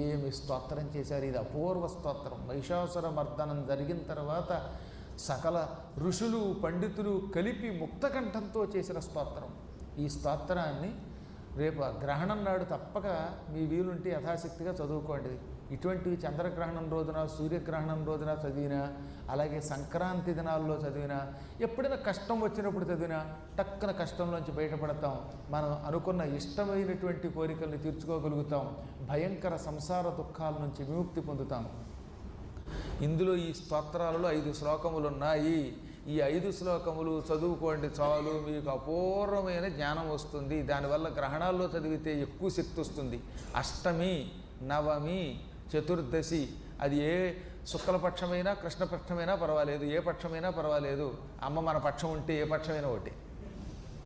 ఏమి స్తోత్రం చేశారు. ఇది అపూర్వ స్తోత్రం. మహిషాసుర మర్దనం జరిగిన తర్వాత సకల ఋషులు పండితులు కలిపి ముక్తకంఠంతో చేసిన స్తోత్రం. ఈ స్తోత్రాన్ని రేపు గ్రహణం నాడు తప్పక మీ వీలుంటే యథాశక్తిగా చదువుకోండి. ఇటువంటివి చంద్రగ్రహణం రోజున, సూర్యగ్రహణం రోజున చదివినా, అలాగే సంక్రాంతి దినాల్లో చదివినా, ఎప్పుడైనా కష్టం వచ్చినప్పుడు చదివినా టక్కున కష్టంలోంచి బయటపడతాం. మనం అనుకున్న ఇష్టమైనటువంటి కోరికల్ని తీర్చుకోగలుగుతాం. భయంకర సంసార దుఃఖాల నుంచి విముక్తి పొందుతాం. ఇందులో ఈ స్తోత్రాలలో 5 శ్లోకములు ఉన్నాయి. ఈ 5 శ్లోకములు చదువుకోండి చాలు, మీకు అపూర్వమైన జ్ఞానం వస్తుంది. దానివల్ల గ్రహణాల్లో చదివితే ఎక్కువ శక్తి వస్తుంది. అష్టమి, నవమి, చతుర్దశి, అది ఏ శుక్లపక్షమైనా కృష్ణపక్షమైనా పర్వాలేదు, ఏ పక్షమైనా పర్వాలేదు. అమ్మ మన పక్షం ఉంటే ఏ పక్షమైనా ఒకటి.